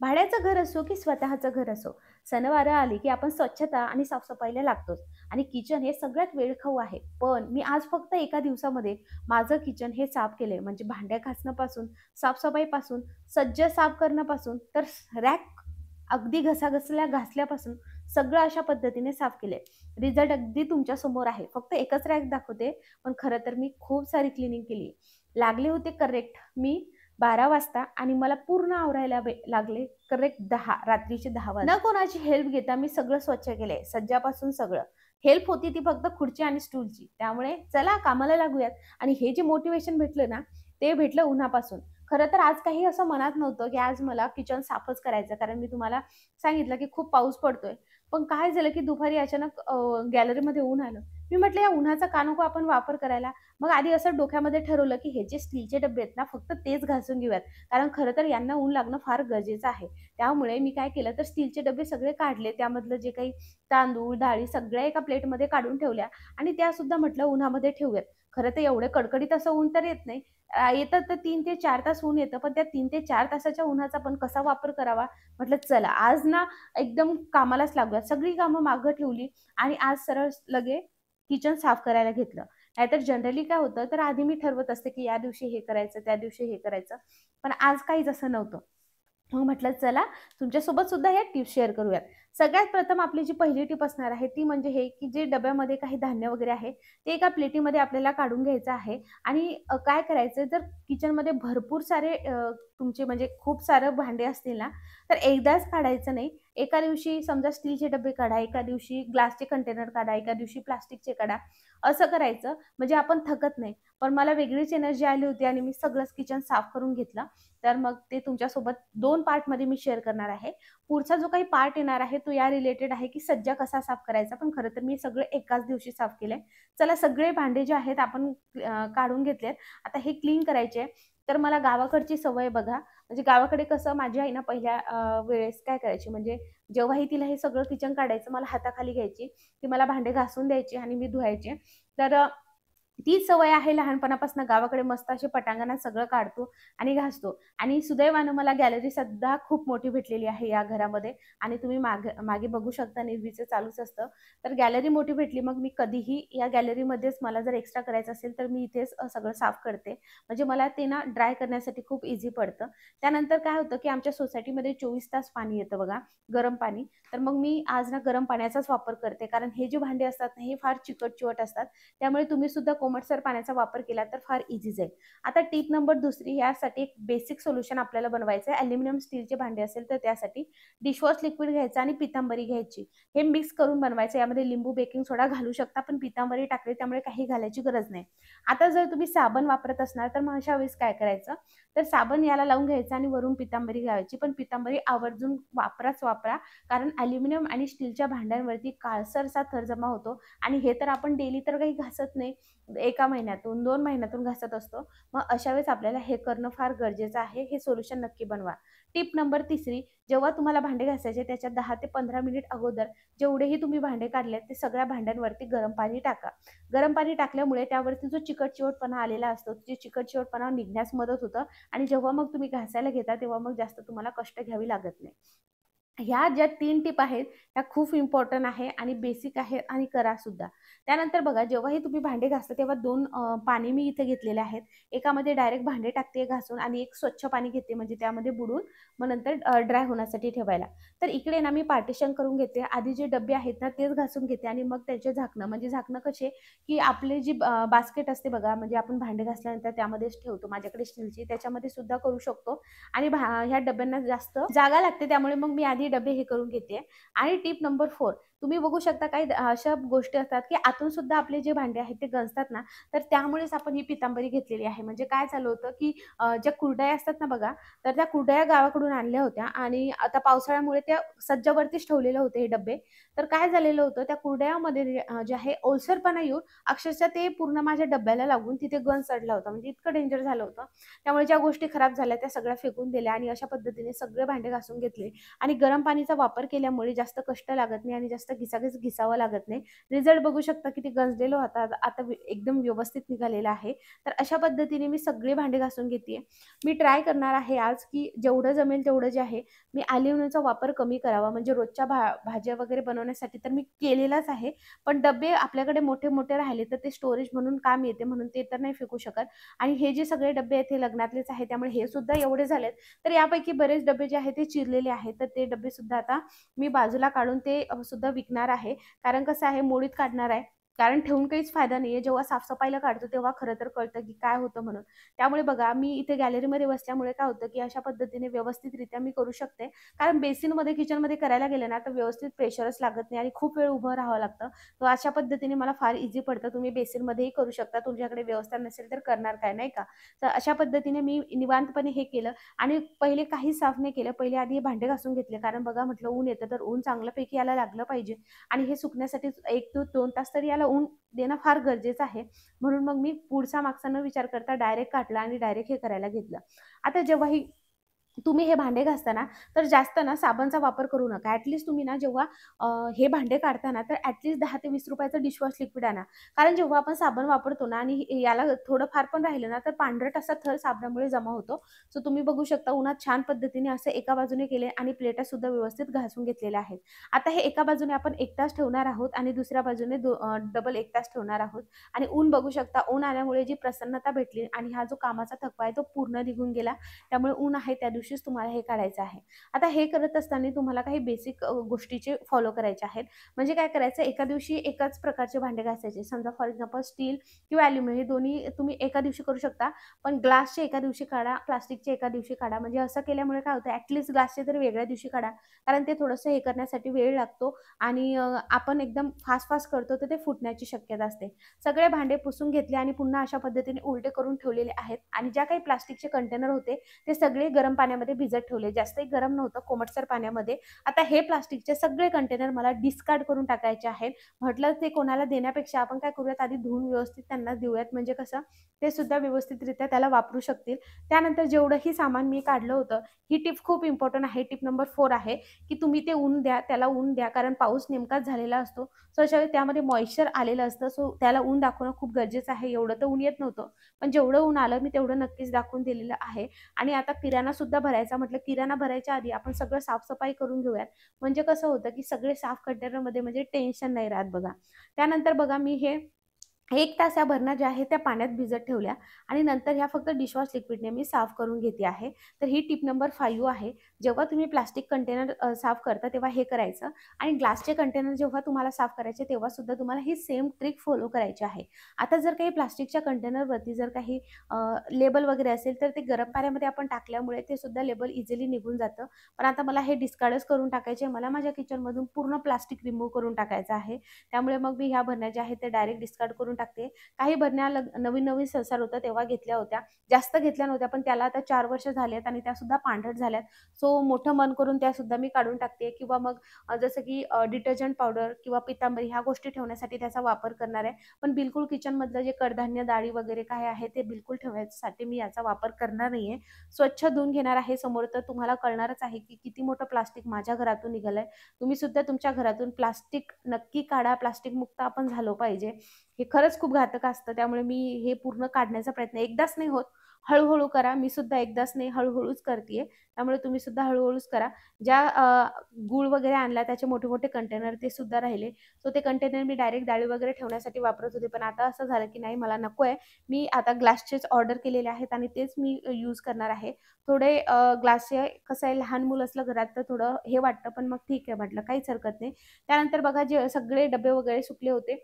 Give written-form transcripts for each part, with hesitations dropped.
भाड्याचं घर असो की स्वतःचं घर असो, सणवार आली की आपण स्वच्छता आणि साफसफाईला लागतोच. आणि किचन हे सगळ्यात वेळखाऊ आहे. पण मी आज फक्त एका दिवसामध्ये माझं किचन हे साफ केलंय. म्हणजे भांड्या घासण्यापासून, साफसफाईपासून, सज्ज साफ करण्यापासून तर रॅक अगदी घासल्यापासून सगळं अशा पद्धतीने साफ केलंय. रिझल्ट अगदी तुमच्या समोर आहे. फक्त एकच रॅक दाखवते, पण खरं तर मी खूप सारी क्लिनिंग केली. लागले होते करेक्ट मी 12 वाजता आणि मला पूर्ण आवरायला लागले करेक्ट 10, रात्रीचे 10 वाजता. न कोणाची हेल्प घेता मी सगळं स्वच्छ केलंय, सज्जापासून सगळं. हेल्प होती ती फक्त खुर्ची आणि स्टूलची. त्यामुळे चला कामाला लागूयात. आणि हे जे मोटिवेशन भेटलं ना, ते भेटलं उन्हापासून. खरं तर आज काही असं मनात नव्हतं, की आज मला किचन साफच करायचं. कारण मी तुम्हाला सांगितलं, की खूप पाऊस पडतोय. पण काय झालं, की दुपारी अचानक गॅलरीमध्ये ऊन आलं. मी म्हटलं या उन्हाचा का नको आपण वापर करायला. मग आधी असं डोक्यामध्ये ठरवलं, की हे जे स्टीलचे डब्बे आहेत ना, फक्त तेच घासून घेऊयात. कारण खरं तर यांना ऊन लागणं फार गरजेचं आहे. त्यामुळे मी काय केलं, तर स्टीलचे डब्बे सगळे काढले. त्यामधलं जे काही तांदूळ, डाळी सगळ्या एका प्लेटमध्ये काढून ठेवल्या आणि त्यासुद्धा म्हटलं उन्हामध्ये ठेवूयात. खरं तर एवढं कडकडीत असं ऊन तर येत नाही. येतं तर 3 ते 4 तास ऊन येतं. पण त्या 3 ते 4 तासाच्या उन्हाचा पण कसा वापर करावा? म्हटलं चला आज ना एकदम कामालाच लागूया. सगळी कामं मागं ठेवली आणि आज सरळ लगे किचन साफ करायला घेतलं. नाहीतर जनरली काय होतं, तर आधी मी ठरवत असते, की या दिवशी हे करायचं, त्या दिवशी हे करायचं. पण आज काहीच असं नव्हतं. मग म्हटलं चला तुमच्यासोबत सुद्धा या टिप्स शेअर करूयात. सगळ्यात प्रथम आपली जी पहिली टिप असणार आहे ती म्हणजे हे, की जे डब्यामध्ये काही धान्य वगैरे आहे, ते एका प्लेटीमध्ये आपल्याला काढून घ्यायचं आहे. आणि काय करायचं जर किचनमध्ये भरपूर सारे तुमचे म्हणजे खूप सारं भांडे असतील ना, तर एकदाच काढायचं नाही. एका दिवशी समजा स्टीलचे डब्बे काढा, एका दिवशी ग्लासचे कंटेनर काढा, एका दिवशी प्लास्टिकचे काढा. असं करायचं म्हणजे आपण थकत नाही. पण मला वेगळीच एनर्जी आली होती आणि मी सगळंच किचन साफ करून घेतलं. तर मग ते तुमच्यासोबत 2 पार्टमध्ये मी शेअर करणार आहे. पुढचा जो काही पार्ट येणार आहे तो या रिलेटेड आहे, की सज्जा कसा साफ करायचा. पण खरं तर मी सगळं एकाच दिवशी साफ केलंय. चला सगळे भांडे जे आहेत आपण काढून घेतलेत. आता हे क्लीन करायचे. तर मला गावाकडची सवय बघा, म्हणजे गावाकडे कसं माझी आई ना पहिल्या वेळेस काय करायची म्हणजे जेव्हाही तिला हे सगळं किचन काढायचं मला हाताखाली घ्यायची. ती मला भांडे घासून द्यायची आणि मी धुवायचे. तर तीच सवय आहे लहानपणापासून गावाकडे मस्त अशी पटांगणात सगळं काढतो आणि घासतो. आणि सुदैवानं मला गॅलरी सुद्धा खूप मोठी भेटलेली आहे या घरामध्ये. आणि तुम्ही मागे बघू शकता निर्मीचं चालूच असतं. तर गॅलरी मोठी भेटली मग मी कधीही या गॅलरीमध्येच मला जर एक्स्ट्रा करायचं असेल तर मी इथेच सगळं साफ करते. म्हणजे मला ते ना ड्राय करण्यासाठी खूप इझी पडतं. त्यानंतर काय होतं, की आमच्या सोसायटीमध्ये 24 तास पाणी येतं बघा, गरम पाणी. तर मग मी आज ना गरम पाण्याचाच वापर करते. कारण हे जे भांडे असतात ना, हे फार चिकट-चिवट असतात. त्यामुळे तुम्ही सुद्धा कोमटसर पाण्याचा वापर केला तर फार इझी जाईल. आता टिप नंबर दुसरी यासाठी एक बेसिक सोल्युशन आपल्याला बनवायचं आहे. ॲल्युमिनियम स्टीलचे भांडे असेल तर त्यासाठी डिशवॉश लिक्विड घ्यायचं आणि पितांबरी घ्यायची. हे मिक्स करून बनवायचं. यामध्ये लिंबू, बेकिंग सोडा घालू शकता, पण पितांबरी टाकली त्यामुळे काही घालायची गरज नाही. आता जर तुम्ही साबण वापरत असणार तर मग अशा वेळेस काय करायचं, तर साबण याला लावून घ्यायचं आणि वरून पितांबरी घालायची. पण पितांबरी आवर्जून वापरा. कारण ॲल्युमिनियम आणि स्टीलच्या भांड्यांवरती काळसरसा थर जमा होतो आणि हे तर आपण डेली तर काही घासत नाही. 1 महिन्यातून, 2 महिन्यातून घासत असतो. मग अशा वेळेस आपल्याला हे करणं फार गरजेचं आहे. हे सोल्युशन नक्की बनवा. टिप नंबर तिसरी, जेव्हा तुम्हाला भांडे घासायचे त्याच्या 10 ते 15 मिनिट अगोदर जेवढेही तुम्ही भांडे काढलेत ते सगळ्या भांड्यांवरती गरम पाणी टाका. गरम पाणी टाकल्यामुळे त्यावरती जो चिकट-चिवटपणा आलेला असतो, ते चिकट-चिवटपणा निघण्यास मदत होतं आणि जेव्हा मग तुम्ही घासायला घेता तेव्हा मग जास्त तुम्हाला कष्ट घ्यावी लागत नाही. ह्या ज्या 3 टिप आहेत, त्या खूप इम्पोर्टंट आहे आणि बेसिक आहेत आणि करा सुद्धा. त्यानंतर बघा जेव्हाही तुम्ही भांडे घासता तेव्हा 2 पाणी मी इथे घेतलेले आहेत. एकामध्ये डायरेक्ट भांडे टाकते घासून आणि एक स्वच्छ पाणी घेते म्हणजे त्यामध्ये बुडवून मग नंतर ड्राय होण्यासाठी ठेवायला. तर इकडे ना मी पार्टिशन करून घेते. आधी जे डब्बे आहेत ना तेच घासून घेते आणि मग त्याचे झाकणं म्हणजे झाकणं कसे, की आपली जी बास्केट असते बघा म्हणजे आपण भांडे घासल्यानंतर त्यामध्येच ठेवतो. माझ्याकडे स्टीलची त्याच्यामध्ये सुद्धा करू शकतो. आणि ह्या डब्यांना जास्त जागा लागते त्यामुळे मग मी आधी डबे हे करून घेते. आणि टिप नंबर 4 तुम्ही बघू शकता काही अशा गोष्टी असतात, की आतून सुद्धा आपले जे भांडे आहेत ते गंजतात ना, तर त्यामुळेच आपण ही पितांबरी घेतलेली आहे. म्हणजे काय झालं होतं, की ज्या कुरडया असतात ना बघा, तर त्या कुरडया गावाकडून आणल्या होत्या आणि आता पावसाळ्यामुळे त्या सज्जावरतीच ठेवलेले होते हे डब्बे. तर काय झालेलं होतं त्या कुरडयामध्ये जे आहे ओलसरपणा येऊन अक्षरशः ते पूर्ण माझ्या डब्याला लागून तिथे गंज चढला होता. म्हणजे इतकं डेंजर झालं होतं. त्यामुळे ज्या गोष्टी खराब झाल्या त्या सगळ्या फेकून दिल्या आणि अशा पद्धतीने सगळे भांडे घासून घेतले. आणि गरम पाणीचा वापर केल्यामुळे जास्त कष्ट लागत नाही आणि जास्त जास्त घिसाघिस घिसावं लागत नाही. रिझल्ट बघू शकता किती गंजलेलं होतं, आता एकदम व्यवस्थित निघालेलं आहे. तर अशा पद्धतीने मी सगळी भांडी घासून घेते. मी ट्राय करणार आहे आज, की जेवढं जमेल तेवढं जे आहे मी अॅल्युमिनियमचा वापर कमी करावा. म्हणजे रोजच्या भाज्या वगैरे बनवण्यासाठी तर मी केलेलाच आहे. पण डबे आपल्याकडे मोठे-मोठे राहिले तर ते स्टोरेज म्हणून काम येते, म्हणून ते तर नाही फेकू शकत. आणि हे जे सगळे डबे आहेत हे लग्नातलेच आहेत, त्यामुळे हे सुद्धा एवढे झालेत. तर यापैकी बरेच डबे जे आहेत ते चिरलेले आहेत. तर ते डबे सुद्धा आता मी बाजूला काढून ते सुद्धा विकणार आहे. कारण कसं आहे, मोडीत काढणार आहे. कारण ठेवून काहीच फायदा नाहीये. जेव्हा साफसफाईला काढतो तेव्हा खरं तर कळतं की काय होतं म्हणून. त्यामुळे बघा, मी इथे गॅलरीमध्ये बसल्यामुळे काय होतं, की अशा पद्धतीने व्यवस्थितरित्या मी करू शकते. कारण बेसिनमध्ये, किचनमध्ये करायला गेले ना, तर व्यवस्थित प्रेशरच लागत नाही आणि खूप वेळ उभं राहावं लागतं. तर अशा पद्धतीने मला फार इझी पडतं. तुम्ही बेसिनमध्येही करू शकता. तुमच्याकडे व्यवस्था नसेल तर करणार काय, नाही का? तर अशा पद्धतीने मी निवांतपणे हे केलं आणि पहिले काही साफ नाही केलं. पहिले आधी हे भांडे घासून घेतले. कारण बघा, म्हटलं ऊन येतं तर ऊन चांगल्यापैकी याला लागलं पाहिजे आणि हे सुकण्यासाठी 1 ते 2 तास तरी याला ऊन देणं फार गरजेचं आहे. म्हणून मग मी पुढचा मागचा न विचार करता डायरेक्ट काढला आणि डायरेक्ट हे करायला घेतलं. आता जेव्हाही तुम्ही हे भांडे घासताना तर जास्त ना साबणचा वापर करू नका. ॲटलीस्ट तुम्ही ना जेव्हा हे भांडे काढताना तर ॲटलीस्ट 10 ते 20 रुपयाचं डिशवॉश लिक्विड आणा. कारण जेव्हा आपण साबण वापरतो ना आणि याला थोडंफार पण राहिलं ना तर पांढरट असा थर साबणामुळे जमा होतो. सो तुम्ही बघू शकता उन्हात छान पद्धतीने असं एका बाजूने केले आणि प्लेटा सुद्धा व्यवस्थित घासून घेतलेल्या आहेत. आता हे एका बाजूने आपण 1 तास ठेवणार आहोत आणि दुसऱ्या बाजूने डबल 1 तास ठेवणार आहोत. आणि ऊन बघू शकता, ऊन आल्यामुळे जी प्रसन्नता भेटली आणि हा जो कामाचा थकवा आहे तो पूर्ण निघून गेला. त्यामुळे ऊन आहे त्या दिवशीच तुम्हाला हे काढायचं आहे. आता हे करत असताना तुम्हाला काही बेसिक गोष्टीचे फॉलो करायचे आहेत. म्हणजे काय करायचं, एका दिवशी एकाच प्रकारचे भांडे घासायचे. समजा फॉर एक्झाम्पल स्टील किंवा अॅल्युमिनियम हे दोन्ही तुम्ही एका दिवशी करू शकता. पण ग्लासचे एका दिवशी काढा, प्लास्टिकचे एका दिवशी काढा. म्हणजे असं केल्यामुळे काय होतं, ॲटलीस्ट ग्लासचे तरी वेगळ्या दिवशी काढा. कारण ते थोडंसं हे करण्यासाठी वेळ लागतो आणि आपण एकदम फास्ट-फास्ट करतो तर ते फुटण्याची शक्यता असते. सगळे भांडे पुसून घेतले आणि पुन्हा अशा पद्धतीने उलटे करून ठेवलेले आहेत आणि ज्या काही प्लास्टिकचे कंटेनर होते ते सगळे गरम पाण्यामध्ये भिजत ठेवले. जास्तही गरम नव्हतं, कोमटसर पाण्यामध्ये. आता हे प्लास्टिकचे सगळे कंटेनर मला डिस्कार्ड करून टाकायचे आहेत. म्हटलं ते कोणाला देण्यापेक्षा आपण काय करूयात, आधी धुवून व्यवस्थित त्यांना देऊयात. म्हणजे कसं ते सुद्धा व्यवस्थितरित्या त्याला वापरू शकतील. त्यानंतर जेवढंही सामान मी काढलं होतं, ही टिप खूप इम्पॉर्टंट आहे. टिप नंबर 4 आहे, की तुम्ही ते ऊन द्या, त्याला ऊन द्या. कारण पाऊस नेमकाच झालेला असतो. सो अशावेळी त्यामध्ये मॉइश्चर आलेलं असतं. सो त्याला ऊन दाखवणं खूप गरजेचं आहे. एवढं तर ऊन येत नव्हतं. पण जेवढं ऊन आलं मी तेवढं नक्कीच दाखवून दिलेलं आहे. आणि आता किराणा सुद्धा भरायचा. म्हटलं किराणा भरायच्या आधी आपण सगळं साफ-सफाई करून घेऊयात. म्हणजे कसं होतं, की सगळे साफ कंटेनरमध्ये म्हणजे टेन्शन नाही राहत बघा. त्यानंतर बघा, मी हे 1 तास या भरण्या ज्या आहेत त्या पाण्यात भिजत ठेवल्या आणि नंतर ह्या फक्त डिशवॉश लिक्विडने मी साफ करून घेते आहे. तर ही टिप नंबर 5 आहे. जेव्हा तुम्ही प्लास्टिक कंटेनर साफ करता तेव्हा हे करायचं आणि ग्लासचे कंटेनर जेव्हा तुम्हाला साफ करायचे तेव्हा सुद्धा तुम्हाला ही सेम ट्रिक फॉलो करायची आहे. आता जर काही प्लास्टिकच्या कंटेनरवरती जर काही लेबल वगैरे असेल तर ते गरम पाण्यामध्ये आपण टाकल्यामुळे ते सुद्धा लेबल इझिली निघून जातं. पण आता मला हे डिस्कार्डच करून टाकायचे आहे. मला माझ्या किचनमधून पूर्ण प्लास्टिक रिमूव्ह करून टाकायचं आहे. त्यामुळे मग मी ह्या भरण्या ज्या आहेत त्या डायरेक्ट डिस्कार्ड करून टाकते. काही भरण्या नवीन-नवीन संसार होता तेव्हा घेतल्या होत्या. जास्त घेतल्या नव्हत्या, पण त्याला आता 4 वर्ष झाली आहेत आणि त्यासुद्धा पांढरट झाल्यात. सो मोठं मन करून त्यासुद्धा मी काढून टाकते किंवा मग जसं की डिटर्जंट पावडर किंवा पितांबरी ह्या गोष्टी ठेवण्यासाठी त्याचा वापर करणार आहे. पण बिलकुल किचनमधलं जे कडधान्य, डाळी वगैरे काय आहे ते बिलकुल ठेवण्यासाठी मी याचा वापर करणार नाहीये. स्वच्छ धुवून घेणार आहे. समोर तर तुम्हाला कळणारच आहे की किती मोठं प्लास्टिक माझ्या घरातून निघालंय. तुम्ही सुद्धा तुमच्या घरातून प्लास्टिक नक्की काढा. प्लास्टिक मुक्त आपण झालो पाहिजे. हे खरंच खूप घातक असतं. त्यामुळे मी हे पूर्ण काढण्याचा प्रयत्न एकदाच नाही होत, हळू-हळू करा. मी सुद्धा एकदाच नाही, हळू-हळूच करतीये. त्यामुळे तुम्ही सुद्धा हळू-हळूच करा. ज्या गूळ वगैरे आणला त्याचे मोठे-मोठे कंटेनर ते सुद्धा राहिले. सो ते कंटेनर मी डायरेक्ट डाळी वगैरे ठेवण्यासाठी वापरत होते. पण आता असं झालं की नाही, मला नकोय. मी आता ग्लासचेच ऑर्डर केलेले आहेत आणि तेच मी यूज करणार आहे. थोडे ग्लासचे कसं आहे, लहान मूल असलं घरात तर थोडं हे वाटतं, पण मग ठीक आहे म्हटलं, काहीच हरकत नाही. त्यानंतर बघा, जे सगळे डब्बे वगैरे सुकले होते.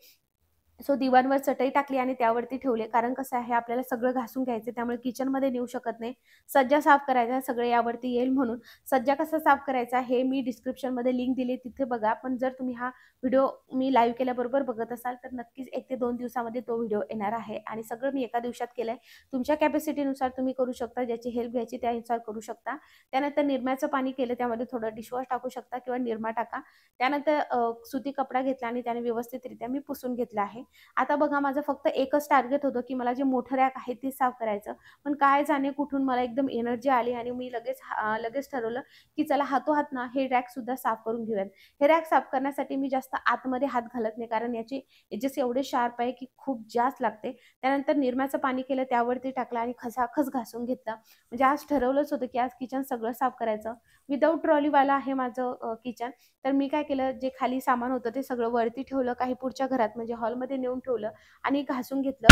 सो दिवाणवर चटई टाकली आणि त्यावरती ठेवले. कारण कसं आहे, आपल्याला सगळं घासून घ्यायचं त्यामुळे किचनमध्ये नेऊ शकत नाही. सज्जा साफ करायचा सगळं यावरती येईल म्हणून. सज्जा कसा साफ करायचा हे मी डिस्क्रिप्शनमध्ये लिंक दिली, तिथे बघा. पण जर तुम्ही हा व्हिडिओ मी लाईव्ह केल्याबरोबर बघत असाल तर नक्कीच 1 ते 2 दिवसामध्ये तो व्हिडिओ येणार आहे आणि सगळं मी एका दिवसात केलंय. तुमच्या कॅपॅसिटीनुसार तुम्ही करू शकता, ज्याची हेल्प घ्यायची त्यानुसार करू शकता. त्यानंतर निरम्याचं पाणी केलं, त्यामध्ये थोडं डिशवॉश टाकू शकता किंवा निरमा टाका. त्यानंतर सुती कपडा घेतला आणि त्याने व्यवस्थितरित्या मी पुसून घेतला आहे. आता बघा माझं फक्त एकच टार्गेट होतं, की मला जे मोठं रॅक आहे ते साफ करायचं. पण काय जाणे कुठून मला एकदम एनर्जी आली आणि मी लगेच ठरवलं, की चला हातोहात ना हे रॅकसुद्धा साफ करून घेऊयात. हे रॅक साफ करण्यासाठी मी जास्त आतमध्ये हात घालत नाही, कारण याचे एजेस एवढे शार्प आहे, की खूप जास्त लागते. त्यानंतर निरम्याचं पाणी केलं, त्यावरती टाकलं आणि खसाखस घासून घेतलं. म्हणजे आज ठरवलंच होतं, की आज किचन सगळं साफ करायचं. विदाऊट ट्रॉलीवाला आहे माझं किचन. तर मी काय केलं, जे खाली सामान होतं ते सगळं वरती ठेवलं, काही पुढच्या घरात म्हणजे हॉलमध्ये नेऊन ठेवलं आणि घासून घेतलं.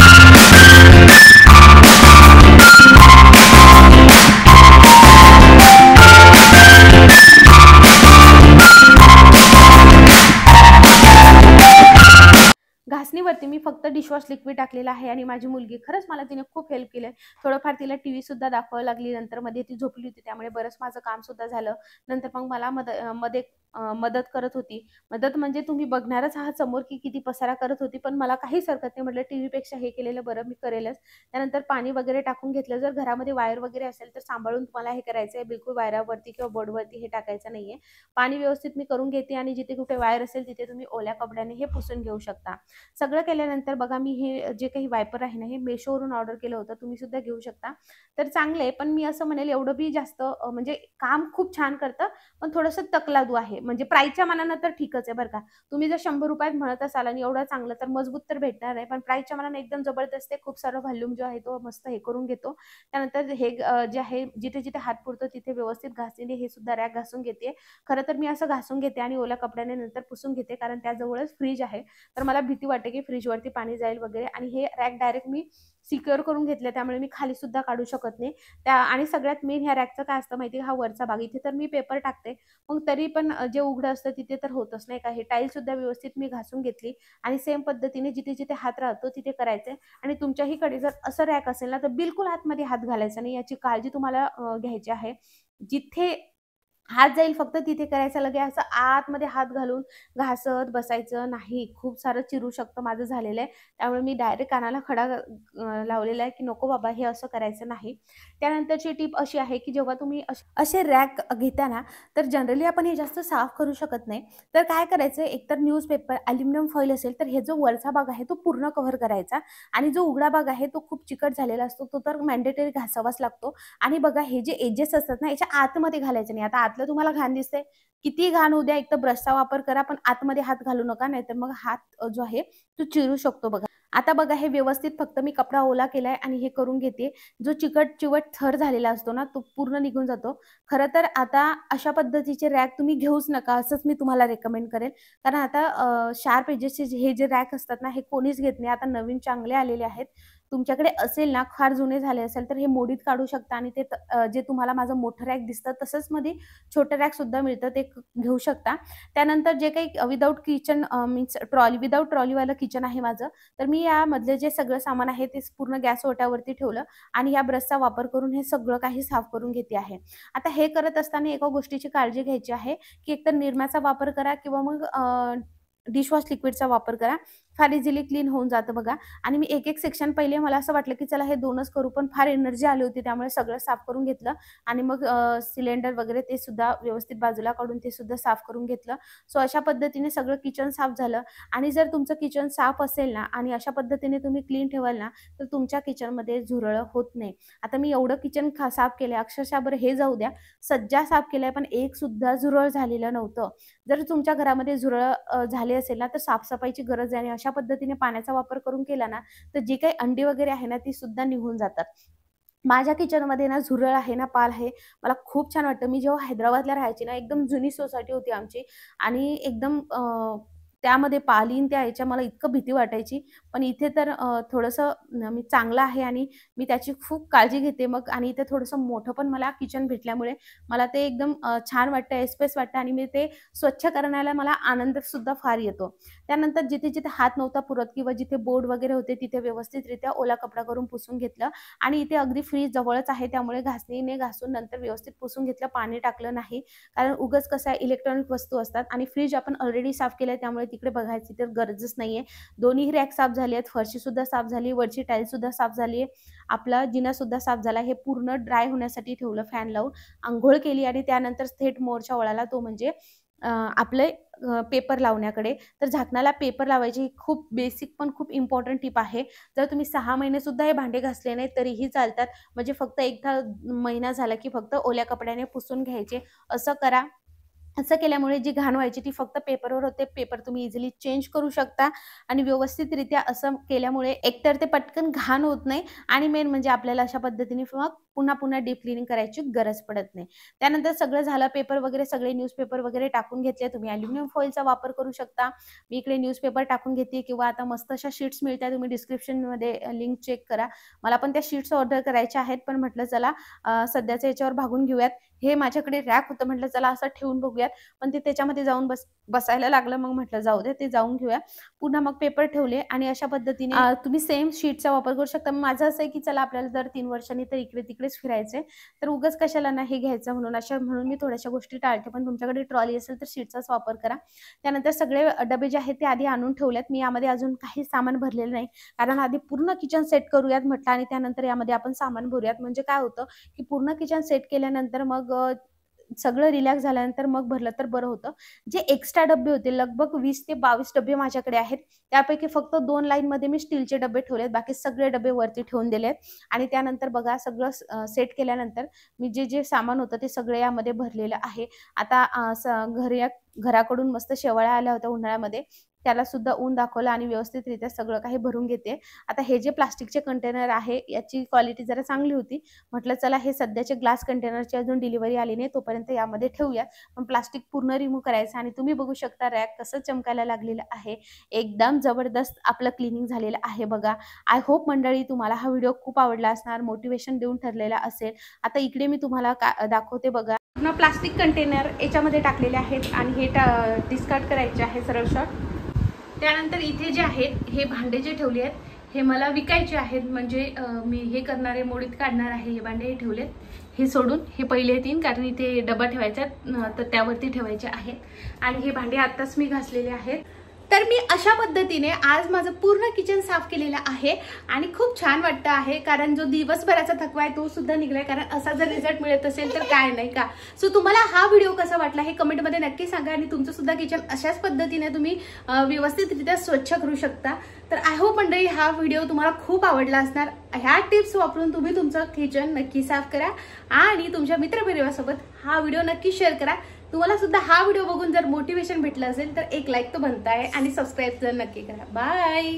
घासणीवरती मी फक्त डिशवॉश लिक्विड टाकलेलं आहे आणि माझी मुलगी खरंच मला तिने खूप हेल्प केलं. थोडंफार तिला टीव्ही सुद्धा दाखवावं लागली. नंतर मध्ये ती झोपली होती, त्यामुळे बरंच माझं काम सुद्धा झालं. नंतर मग मला मदत करत होती. मदत म्हणजे तुम्ही बघणारच आहात समोर, की किती पसारा करत होती. पण मला काहीच हरकत नाही. म्हटलं टीव्हीपेक्षा हे केलेलं बरं, मी करेलच. त्यानंतर पाणी वगैरे टाकून घेतलं. जर घरामध्ये वायर वगैरे असेल तर सांभाळून तुम्हाला हे करायचं आहे. बिलकुल वायरावरती किंवा बोर्डवरती हे टाकायचं नाहीये. पाणी व्यवस्थित मी करून घेते आणि जिथे कुठे वायर असेल तिथे तुम्ही ओल्या कपड्याने हे पुसून घेऊ शकता. सगळं केल्यानंतर बघा मी हे जे काही वायपर आहे ना, हे मेशोवरून ऑर्डर केलं होतं. तुम्ही सुद्धा घेऊ शकता. तर चांगलं आहे. पण मी असं म्हणेल एवढं बी जास्त म्हणजे काम खूप छान करतं, पण थोडंसं तकलादू आहे. म्हणजे प्राईसच्या मानानं तर ठीकच आहे बरं का. तुम्ही जर ₹100 म्हणत असाल आणि एवढं चांगलं तर मजबूत तर भेटणार नाही. पण प्राईसच्या मानाने एकदम जबरदस्त आहे. खूप सारा व्हॉल्यूम जो आहे तो मस्त हे करून घेतो. त्यानंतर हे जे आहे जिथे-जिथे हात पुरतो तिथे व्यवस्थित घासलेली हे सुद्धा रॅक घासून घेते. खरं तर मी असं घासून घेते आणि ओल्या कपड्याने नंतर पुसून घेते, कारण त्याजवळच फ्रिज आहे. तर मला भीती वाटते, की फ्रिजवरती पाणी जाईल वगैरे, आणि हे रॅक डायरेक्ट मी सिक्युअर करून घेतले, त्यामुळे मी खाली सुद्धा काढू शकत नाही. आणि सगळ्यात मेन ह्या रॅकचं काय असतं माहिती आहे, हा वरचा भाग इथे तर मी पेपर टाकते, मग तरी पण जे उघडं असतं तिथे तर होतच नाही का. हे टाईल सुद्धा व्यवस्थित मी घासून घेतली आणि सेम पद्धतीने जिथे जिथे हात राहतो तिथे करायचंय. आणि तुमच्याहीकडे जर असं रॅक असेल ना, तर बिलकुल आतमध्ये हात घालायचा नाही, याची काळजी तुम्हाला घ्यायची आहे. जिथे हात जाईल फक्त तिथे करायचं, लगे असं आतमध्ये हात घालून घासत बसायचं नाही. खूप सारं चिरू शकतं, माझं झालेलं आहे. त्यामुळे मी डायरेक्ट कानाला खडा लावलेला आहे, की नको बाबा हे असं करायचं नाही. त्यानंतरची टिप अशी आहे, की जेव्हा तुम्ही असे रॅक घेता ना, तर जनरली आपण हे जास्त साफ करू शकत नाही. तर काय करायचं, एकतर न्यूजपेपर, अॅल्युमिनियम फॉइल असेल तर हे जो वरचा भाग आहे तो पूर्ण कव्हर करायचा, आणि जो उघडा भाग आहे तो खूप चिकट झालेला असतो, तो तर मॅन्डेटरी घासावाच लागतो. आणि बघा हे जे एजेस असतात ना, याच्या आतमध्ये घालायचं नाही. आता आतलं तुम्हाला घाण दिसतंय, किती घाण होऊ द्या, एक तर ब्रशचा वापर करा, पण आतमध्ये हात घालू नका, नाहीतर मग हात जो आहे तो चिरू शकतो बघा. आता बघा हे व्यवस्थित फक्त मी कपडा ओला केलाय आणि हे करून घेते. जो चिकट-चिवट थर झालेला असतो ना, तो पूर्ण निघून जातो. खरं तर आता अशा पद्धतीचे रॅक तुम्ही घेऊच नका, असंच मी तुम्हाला रेकमेंड करेन. कारण आता शार्प एजेसचे हे जे रॅक असतात ना, हे कोणीच घेत नाही. आता नवीन चांगले आलेले आहेत. तुमच्याकडे असेल ना, फार जुने झाले असेल तर हे मोडीत काढू शकता आणि जे तुम्हाला माझं मोठं रॅक दिसतं तसंच मध्ये छोटं रॅक सुद्धा मिळतं, ते घेऊ शकता. त्यानंतर जे काही विदाऊट किचन मीन्स विदाऊट ट्रॉलीवालं किचन आहे माझं. तर मी यामधले जे सगळं सामान आहे ते पूर्ण गॅस ओट्यावरती ठेवलं आणि या ब्रशचा वापर करून हे सगळं काही साफ करून घेते आहे. आता हे करत असताना एका गोष्टीची काळजी घ्यायची आहे, की एकतर निरम्याचा वापर करा किंवा मग डिशवॉश लिक्विडचा वापर करा. फार इझिली क्लीन होऊन जातं बघा. आणि मी एक-एक सेक्शन पहिले मला असं वाटलं, की चला हे 2च करू, पण फार एनर्जी आली होती त्यामुळे सगळं साफ करून घेतलं आणि मग सिलेंडर वगैरे ते सुद्धा व्यवस्थित बाजूला काढून ते सुद्धा साफ करून घेतलं. सो अशा पद्धतीने सगळं किचन साफ झालं. आणि जर तुमचं किचन साफ असेल ना आणि अशा पद्धतीने तुम्ही क्लीन ठेवाल ना, तर तुमच्या किचनमध्ये झुरळं होत नाही. आता मी एवढं किचन साफ केलंय, अक्षरशः बरं हे जाऊ द्या, सज्जा साफ केलाय पण एक सुद्धा झुरळ झालेलं नव्हतं. जर तुमच्या घरामध्ये झुरळ झाले असेल ना, तर साफ-सफाईची गरज आहे आणि अशा पद्धतीने पाण्याचा वापर करून केला ना, तर जी काही अंडी वगैरे आहे ना, ती सुद्धा निघून जातात. माझ्या किचनमध्ये ना झुरळ आहे ना, पाल आहे. मला खूप छान वाटतं. मी जेव्हा हैदराबादला राहायची ना, एकदम जुनी सोसायटी होती आमची आणि एकदम त्यामध्ये पाल येईन त्या याच्या मला इतकं भीती वाटायची. पण इथे तर थोडंसं मी चांगलं आहे आणि मी त्याची खूप काळजी घेते मग. आणि इथे थोडंसं मोठं पण मला किचन भेटल्यामुळे मला ते एकदम छान वाटतं, ऐसपैस वाटतं आणि मी ते स्वच्छ करण्याला मला आनंद सुद्धा फार येतो. त्यानंतर जिथे-जिथे हात नव्हता पुरत किंवा जिथे बोर्ड वगैरे होते तिथे व्यवस्थितरित्या ओला कपडा करून पुसून घेतलं. आणि इथे अगदी फ्रीज जवळच आहे, त्यामुळे घासणीने घासून नंतर व्यवस्थित पुसून घेतलं, पाणी टाकलं नाही. कारण उगाच कसं आहे, इलेक्ट्रॉनिक वस्तू असतात आणि फ्रीज आपण ऑलरेडी साफ केलंय, त्यामुळे तिकडे बघायची तर गरजच नाहीये. दोन्ही रॅक साफ झाली आहेत, फरशी सुद्धा साफ झाली, वरची टाईल सुद्धा साफ झाली आहे, आपला जिना सुद्धा साफ झाला. हे पूर्ण ड्राय होण्यासाठी ठेवलं फॅन लावून, अंघोळ केली आणि त्यानंतर थेट मोरच्या वळाला, तो म्हणजे आपले पेपर लावण्याकडे. तर झाकणाला पेपर लावायची ही खूप बेसिक पण खूप इम्पॉर्टंट टिप आहे. जर तुम्ही 6 महिने सुद्धा हे भांडे घासले नाही तरीही चालतात. म्हणजे फक्त एकदा महिना झाला की फक्त ओल्या कपड्याने पुसून घ्यायचे. असं करा. असं केल्यामुळे जी घाण व्हायची ती फक्त पेपरवर होते. पेपर तुम्ही इझिली चेंज करू शकता आणि व्यवस्थितरित्या असं केल्यामुळे एकतर ते पटकन घाण होत नाही आणि मेन म्हणजे आपल्याला अशा पद्धतीने मग पुन्हा डीप क्लिनिंग करायची गरज पडत नाही. त्यानंतर सगळं झालं, पेपर वगैरे सगळे न्यूजपेपर वगैरे टाकून घेतले. तुम्ही अॅल्युमिनियम फॉइलचा वापर करू शकता. मी इकडे न्यूजपेपर टाकून घेते किंवा आता मस्त अशा शीट्स मिळतात. तुम्ही डिस्क्रिप्शनमध्ये लिंक चेक करा. मला पण त्या शीट्स ऑर्डर करायच्या आहेत, पण म्हटलं चला सध्याच्या याच्यावर भागून घेऊयात. हे माझ्याकडे रॅक होतं, म्हटलं चला असं ठेवून बघूयात, पण ते त्याच्यामध्ये जाऊन बसायला लागलं. मग म्हटलं जाऊ दे, ते जाऊन घेऊया. पुन्हा मग पेपर ठेवले आणि अशा पद्धतीने तुम्ही सेम शीटचा वापर करू शकता. माझं असं आहे की चला आपल्याला जर 3 वर्षांनी तर इकडे तिकडेच फिरायचंय, तर उगाच कशाला ना हे घ्यायचं म्हणून मी थोड्याशा गोष्टी टाळते. पण तुमच्याकडे ट्रॉली असेल तर शीटचाच वापर करा. त्यानंतर सगळे डबे जे आहेत ते आधी आणून ठेवलेत. मी यामध्ये अजून काही सामान भरलेलं नाही, कारण आधी पूर्ण किचन सेट करूयात म्हटलं आणि त्यानंतर यामध्ये आपण सामान भरूयात. म्हणजे काय होतं की पूर्ण किचन सेट केल्यानंतर मग सगळं रिलॅक्स झाल्यानंतर मग भरलं तर बरं होतं. जे एक्स्ट्रा डब्बे होते लगभग 20 ते 22 डब्बे माझ्याकडे आहेत. त्यापैकी फक्त 2 लाईनमध्ये मी स्टीलचे डब्बे ठेवलेत, बाकी सगळे डब्बे वरती ठेवून दिलेत. आणि त्यानंतर बघा सगळं सेट केल्यानंतर मी जे सामान होतं ते सगळे यामध्ये भरलेलं आहे. आता घराकडून मस्त शेवाळ्या आल्या होत्या उन्हाळ्यामध्ये, त्याला सुद्धा ऊन दाखवलं आणि व्यवस्थितरित्या सगळं काही भरून घेते. आता हे जे प्लास्टिकचे कंटेनर आहे याची क्वालिटी जरा चांगली होती. म्हटलं चला हे सध्याचे ग्लास कंटेनरची अजून डिलिव्हरी आली नाही तोपर्यंत यामध्ये ठेवूयात. पण प्लास्टिक पूर्ण रिमूव्ह करायचं आणि तुम्ही बघू शकता रॅक कसं चमकायला लागलेलं आहे. एकदम जबरदस्त आपलं क्लिनिंग झालेलं आहे बघा. आय होप मंडळी तुम्हाला हा व्हिडिओ खूप आवडला असणार, मोटिवेशन देऊन ठरलेला असेल. आता इकडे मी तुम्हाला दाखवते बघा. प्लास्टिक कंटेनर याच्यामध्ये टाकलेले आहेत आणि हे डिस्कार्ड करायचे आहे सरळ शॉर्ट. त्यानंतर इथे जे आहेत हे भांडे जे ठेवले आहेत हे मला विकायचे आहेत. म्हणजे मी हे करणारे मोडीत काढणार आहे. हे भांडे ठेवलेत, हे सोडून हे पहिले येतील कारण इथे डबा ठेवायचा तर त्यावरती ठेवायचे आहेत. आणि हे भांडे आत्ताच मी घासलेले आहेत. तर मी अशा पद्धतीने आज माझं पूर्ण किचन साफ केलेलं आहे आणि खूप छान वाटतं आहे, कारण जो दिवसभराचा थकवा आहे तो सुद्धा निघलाय. कारण असा जर रिझल्ट मिळत असेल तर काय नाही का. सो तुम्हाला हा व्हिडिओ कसा वाटला हे कमेंटमध्ये नक्की सांगा आणि तुमचं सुद्धा किचन अशाच पद्धतीने तुम्ही व्यवस्थितरित्या स्वच्छ करू शकता. तर आय होप मंडळी हा व्हिडिओ तुम्हाला खूप आवडला असणार. ह्या टिप्स वापरून तुम्ही तुमचं किचन नक्की साफ करा आणि तुमच्या मित्रपरिवारासोबत हा व्हिडिओ नक्की शेअर करा. तुम्हाला सुद्धा हा व्हिडिओ बघून जर मोटिवेशन भेटलं असेल तर एक लाईक तो बनता आहे आणि सबस्क्राईब तर नक्की करा. बाय.